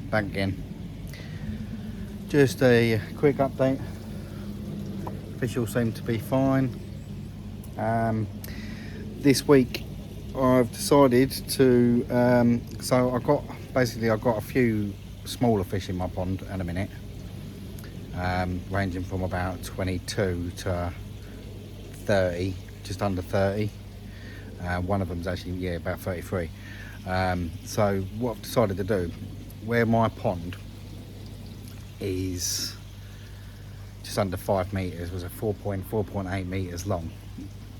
back again. Just a quick update. Fish all seem to be fine. This week I've decided to, so I've got a few smaller fish in my pond at a minute, ranging from about 22 to 30, just under 30. One of them's actually, about 33. So what I've decided to do, where my pond is just under 5 meters, was a 4.8 meters long.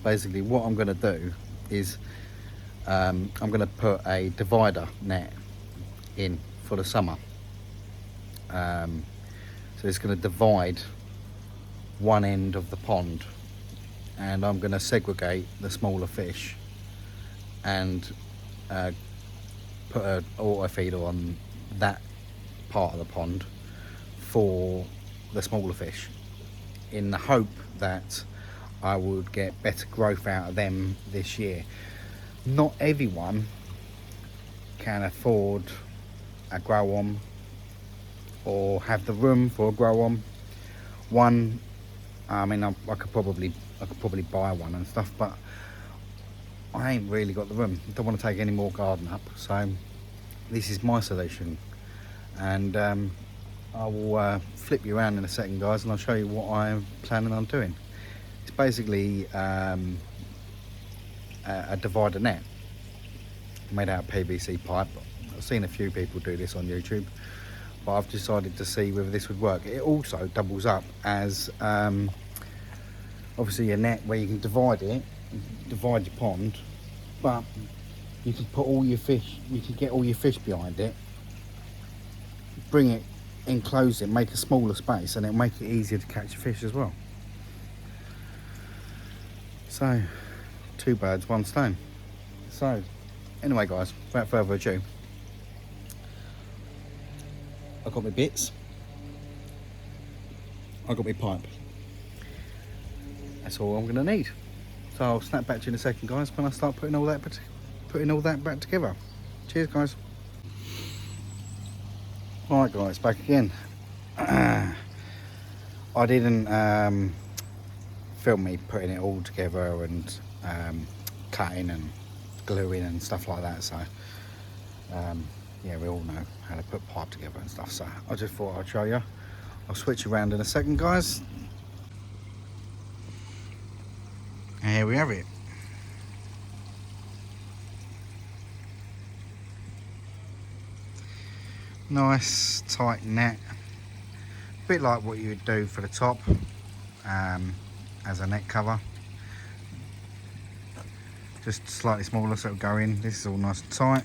Basically what I'm going to do is I'm going to put a divider net in for the summer. So it's going to divide one end of the pond, and I'm going to segregate the smaller fish and put an auto feeder on that part of the pond for the smaller fish, in the hope that I would get better growth out of them this year. Not everyone can afford a grow on or have the room for a grow on. One, I mean, I could probably buy one and stuff, but I ain't really got the room. I don't want to take any more garden up, so this is my solution. And I will flip you around in a second, guys, and I'll show you what I'm planning on doing. It's basically a divider net made out of PVC pipe. I've seen a few people do this on YouTube, but I've decided to see whether this would work. It also doubles up as obviously a net where you can divide your pond, but you can put all your fish, you can get all your fish behind it, bring it, enclose it, make a smaller space, and it'll make it easier to catch fish as well. So, two birds, one stone. So, anyway, guys, without further ado, I've got my bits, I've got my pipe. That's all I'm going to need. So I'll snap back to you in a second, guys, when I start putting all that back together. Cheers, guys. Alright, guys, back again. I didn't film me putting it all together and cutting and gluing and stuff like that, so yeah, we all know how to put pipe together and stuff, so I just thought I'd show you. I'll switch around in a second, guys. And here we have it. Nice tight net, a bit like what you would do for the top as a net cover, just slightly smaller so it'll go in. This is all nice and tight.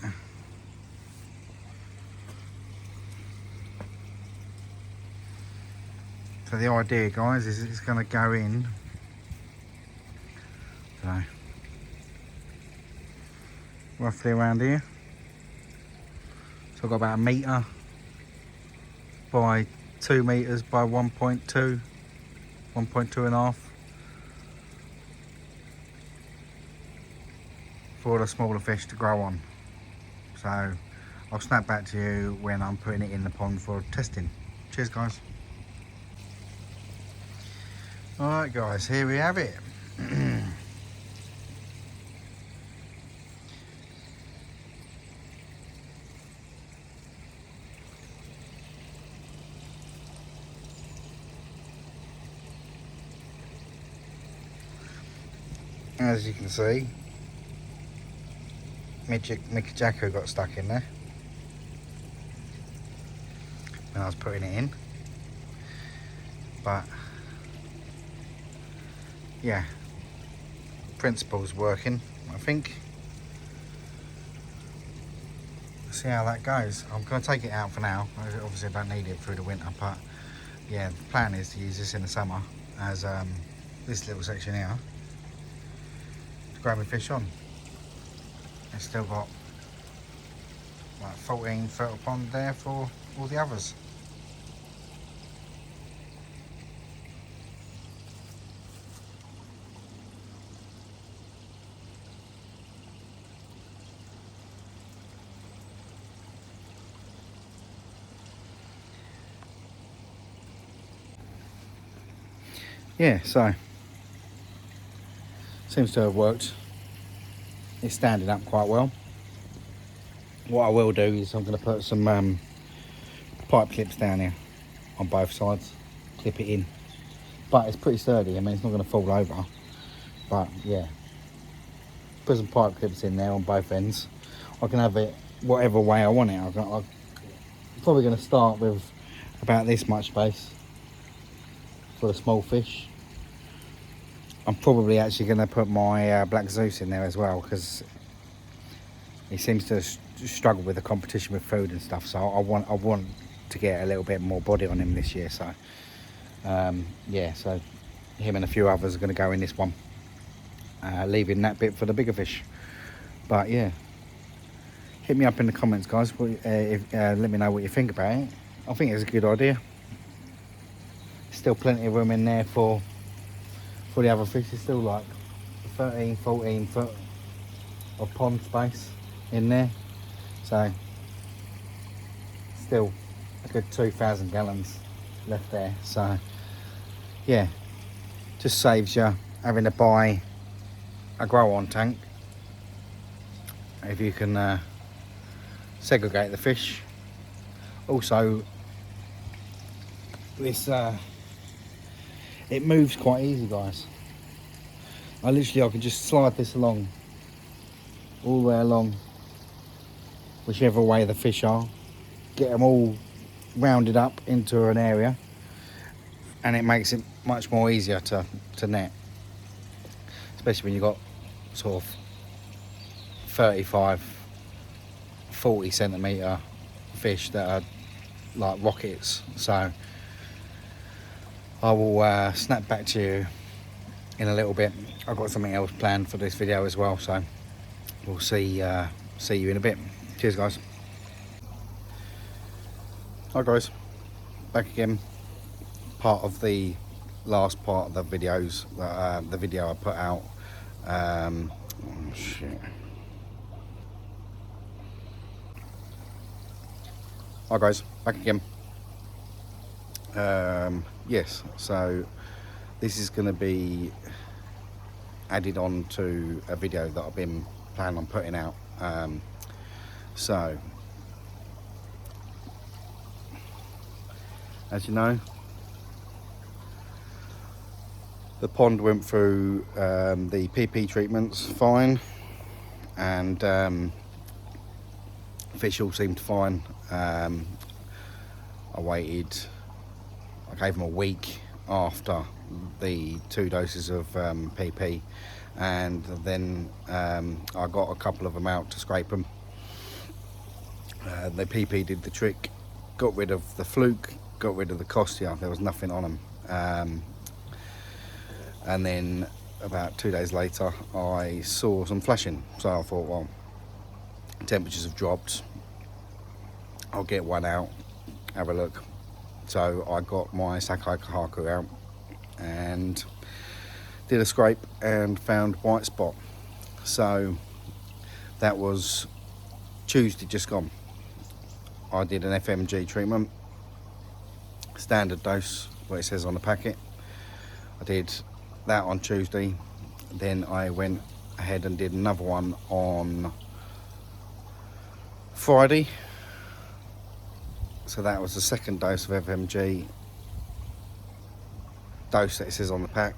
So the idea, guys, is it's going to go in, so roughly around here. So I've got about 1 metre by 2 metres by 1.2 and a half for the smaller fish to grow on. So I'll snap back to you when I'm putting it in the pond for testing. Cheers, guys. Alright, guys, here we have it. As you can see, Jacko got stuck in there when I was putting it in, but yeah, principle's working, I think. Let's see how that goes. I'm going to take it out for now. Obviously I don't need it through the winter, but yeah, the plan is to use this in the summer as this little section here to grab my fish on. It's still got like 14 foot of pond there for all the others. yeah, so seems to have worked. It's standing up quite well. What I will do is I'm going to put some pipe clips down here on both sides, clip it in, but it's pretty sturdy. I mean, it's not going to fall over, but yeah, put some pipe clips in there on both ends. I can have it whatever way I want it. I'm probably going to start with about this much space for the small fish. I'm probably actually going to put my Black Zeus in there as well, because he seems to struggle with the competition with food and stuff, so I want to get a little bit more body on him this year. So yeah, so him and a few others are going to go in this one, leaving that bit for the bigger fish. But yeah, hit me up in the comments, guys. Let me know what you think about it. I think it's a good idea. Still plenty of room in there for the other fish. It's still like 13, 14 foot of pond space in there, so still a good 2,000 gallons left there. So yeah, just saves you having to buy a grow on tank if you can segregate the fish. Also, this it moves quite easy, guys. I can just slide this along, all the way along, whichever way the fish are, get them all rounded up into an area, and it makes it much more easier to net, especially when you've got sort of 35, 40 centimetre fish that are like rockets. So I will snap back to you in a little bit. I've got something else planned for this video as well, so we'll see you in a bit. Cheers, guys. Hi guys, back again. Part of the last part of the videos, the video I put out. Oh shit. Hi guys, back again. Yes, so this is going to be added on to a video that I've been planning on putting out. So as you know, the pond went through the PP treatments fine, and fish all seemed fine. I gave them a week after the 2 doses of PP, and then I got a couple of them out to scrape them. The PP did the trick, got rid of the fluke, got rid of the costia. There was nothing on them. And then about 2 days later I saw some flashing, so I thought, well, temperatures have dropped, I'll get one out, have a look. So I got my Sakai Kahaku out and did a scrape and found white spot. So that was Tuesday just gone. I did an FMG treatment, standard dose, what it says on the packet. I did that on Tuesday, then I went ahead and did another one on Friday. So that was the second dose of FMG, dose that it says on the pack,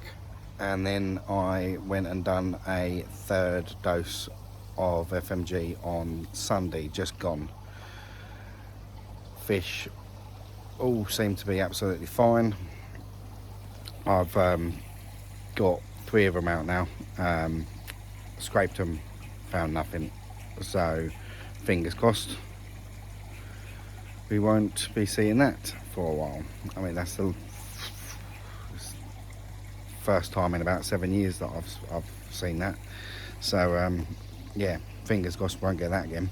and then I went and done a third dose of FMG on Sunday, just gone. Fish all seem to be absolutely fine. I've got 3 of them out now, scraped them, found nothing, so fingers crossed we won't be seeing that for a while. I mean, that's the first time in about 7 years that I've seen that, so yeah, fingers crossed we won't get that again.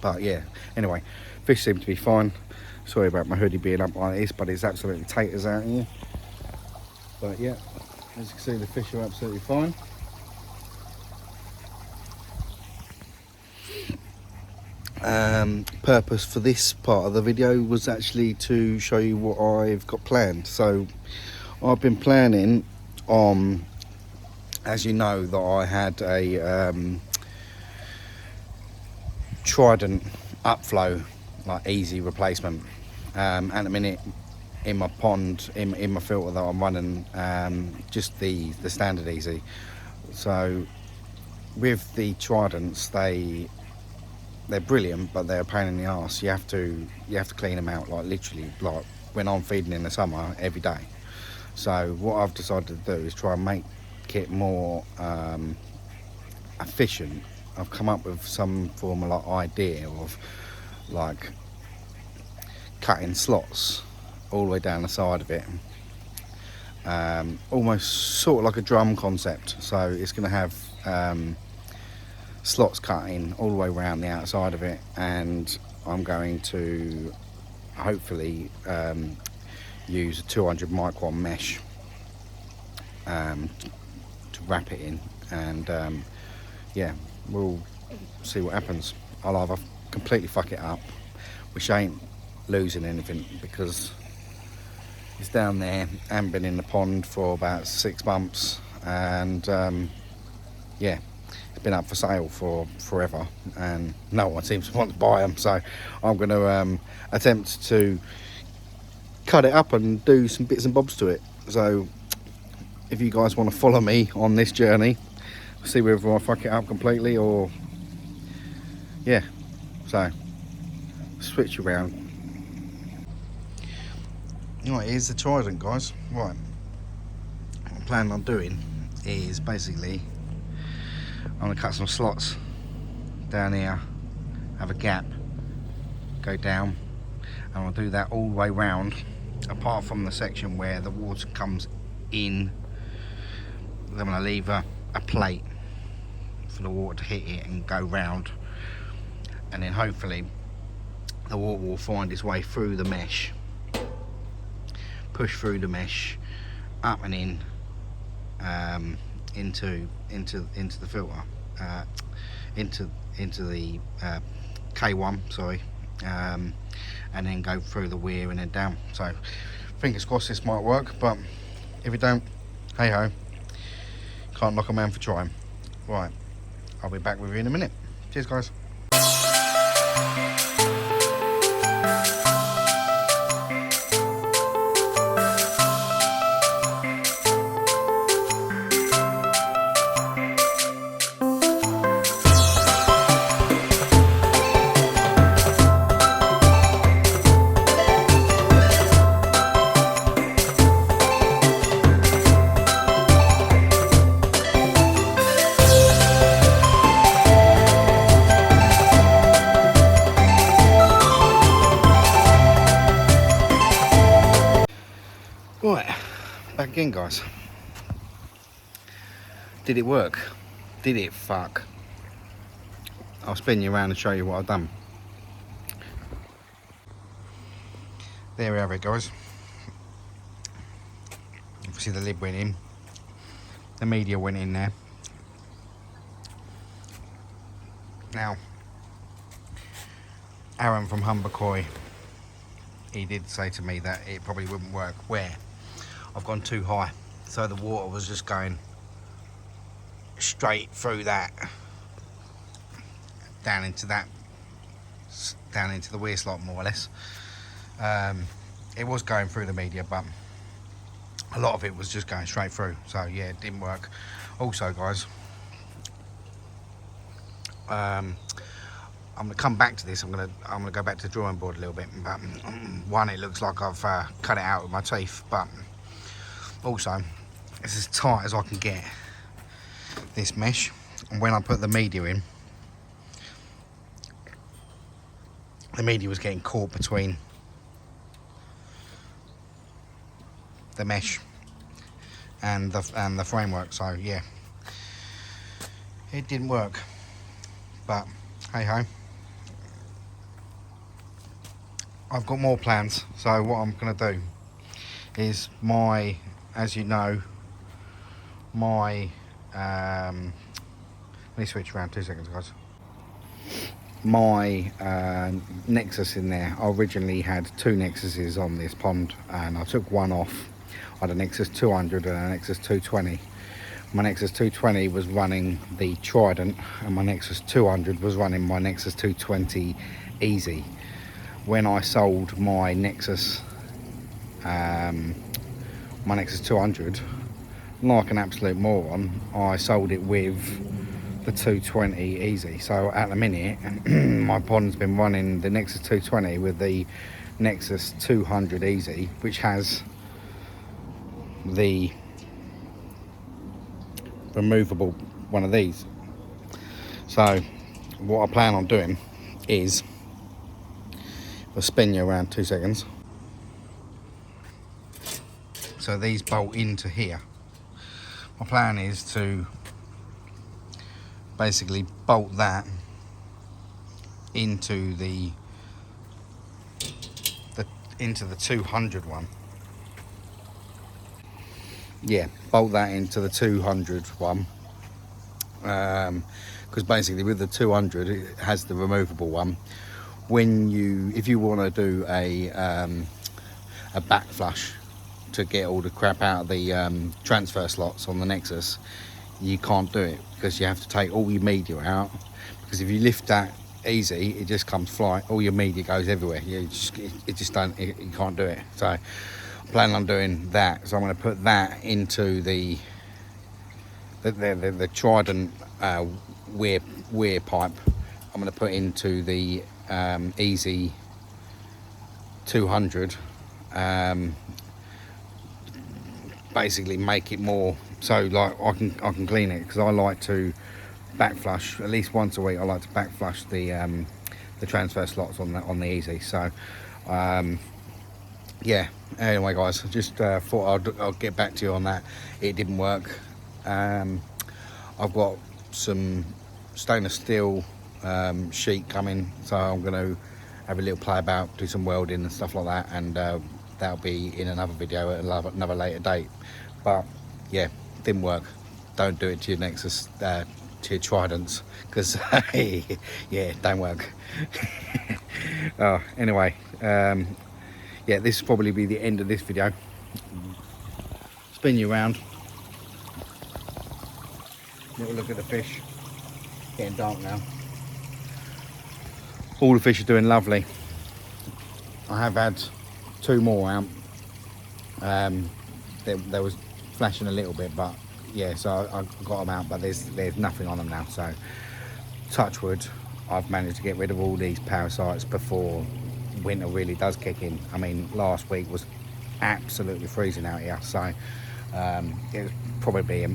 But yeah, anyway, fish seem to be fine. Sorry about my hoodie being up like this, but it's absolutely taters out here. But yeah, as you can see, the fish are absolutely fine. Purpose for this part of the video was actually to show you what I've got planned. So I've been planning on, as you know, that I had a Trident upflow, like easy replacement. At the minute in my pond, in my filter that I'm running, just the standard easy. So with the Tridents, they're brilliant, but they're a pain in the arse. You have to clean them out, like literally, like when I'm feeding in the summer every day. So what I've decided to do is try and make it more efficient. I've come up with some form of like idea of like cutting slots all the way down the side of it, almost sort of like a drum concept. So it's going to have slots cut in all the way around the outside of it, and I'm going to hopefully use a 200 micron mesh to wrap it in, and yeah, we'll see what happens. I'll either completely fuck it up, which ain't losing anything because it's down there and been in the pond for about 6 months, and yeah, it's been up for sale for forever and no one seems to want to buy them. So I'm going to attempt to cut it up and do some bits and bobs to it. So if you guys want to follow me on this journey, see whether I fuck it up completely or yeah, so switch around. Right, here's the Trident, guys. Right, what I'm planning on doing is basically I'm going to cut some slots down here, have a gap, go down, and I'll do that all the way round, apart from the section where the water comes in. Then I'm going to leave a plate for the water to hit it and go round, and then hopefully the water will find its way through the mesh, push through the mesh, up and in, into the filter, into the K1, sorry, and then go through the weir and then down. So fingers crossed this might work, but if it don't, hey ho, can't knock a man for trying. Right, I'll be back with you in a minute. Cheers, guys. Right, back again, guys. Did it work? Did it fuck? I'll spin you around and show you what I've done. There we have it, guys. Obviously the lid went in, the media went in there. Now, Aaron from B.F.K.A, he did say to me that it probably wouldn't work where I've gone too high, so the water was just going straight through that, down into the weir slot, more or less. It was going through the media, but a lot of it was just going straight through, so yeah, it didn't work. Also, guys, I'm going to come back to this. I'm going to go back to the drawing board a little bit. But one, it looks like I've cut it out with my teeth, but also it's as tight as I can get this mesh. And when I put the media in, the media was getting caught between the mesh and the framework. So yeah, it didn't work. But hey ho. I've got more plans, so what I'm going to do is as you know, let me switch around 2 seconds, guys. My Nexus in there, I originally had 2 Nexuses on this pond, and I took one off I had a Nexus 200 and a Nexus 220. My Nexus 220 was running the Trident, and my Nexus 200 was running my Nexus 220 Easy. When I sold my Nexus 200, like an absolute moron, I sold it with the 220 Easy. So at the minute, my pond's been running the Nexus 220 with the Nexus 200 Easy, which has the removable one of these. So what I plan on doing is, I'll spin you around 2 seconds. So these bolt into here. My plan is to basically bolt that into the 200 one. Yeah, bolt that into the 200 one. Because basically with the 200 it has the removable one. If you want to do a back flush to get all the crap out of the transfer slots on the Nexus, you can't do it because you have to take all your media out, because if you lift that easy it just comes flying, all your media goes everywhere. You can't do it. So I plan on doing that. So I'm going to put that into the Trident weir pipe. I'm going to put into the Easy 200, basically make it more so like I can clean it, because I like to back flush at least once a week. I like to back flush the transfer slots on the Easy. So yeah, anyway guys, just thought I'll get back to you on that. It didn't work. I've got some stainless steel sheet coming, so I'm going to have a little play about, do some welding and stuff like that, and that'll be in another video at another later date. But yeah, didn't work. Don't do it to your Nexus, to your Tridents, because yeah, don't work. Anyway, yeah, this will probably be the end of this video. Spin you around. Little look at the fish. Getting dark now. All the fish are doing lovely. I have had 2 more out. There was flashing a little bit, but yeah, so I got them out, but there's nothing on them now. So touch wood, I've managed to get rid of all these parasites before winter really does kick in. I mean, last week was absolutely freezing out here, so it was probably a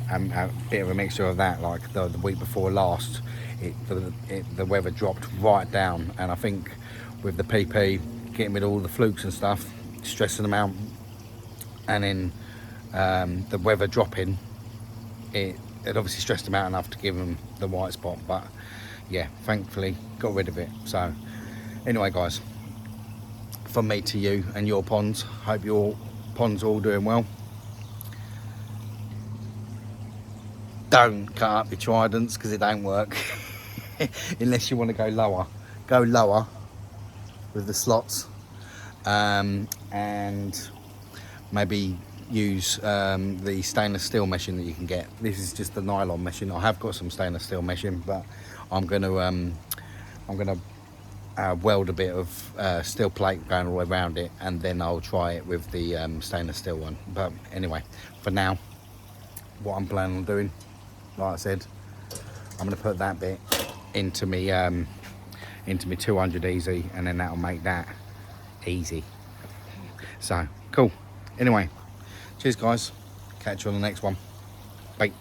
bit of a mixture of that. Like the week before last, the weather dropped right down, and I think with the PP, getting rid of all the flukes and stuff, stressing them out, and then the weather dropping, it obviously stressed them out enough to give them the white spot. But yeah, thankfully got rid of it. So anyway guys, from me to you and your ponds, hope your ponds are all doing well. Don't cut up your Tridents, because it don't work. Unless you want to go lower with the slots, and maybe use the stainless steel meshing that you can get. This is just the nylon meshing. I have got some stainless steel meshing, but I'm gonna weld a bit of steel plate going all around it, and then I'll try it with the stainless steel one. But anyway, for now, what I'm planning on doing, like I said, I'm going to put that bit into me 200 Easy, and then that'll make that easy. So cool. Anyway, cheers guys, catch you on the next one. Bye.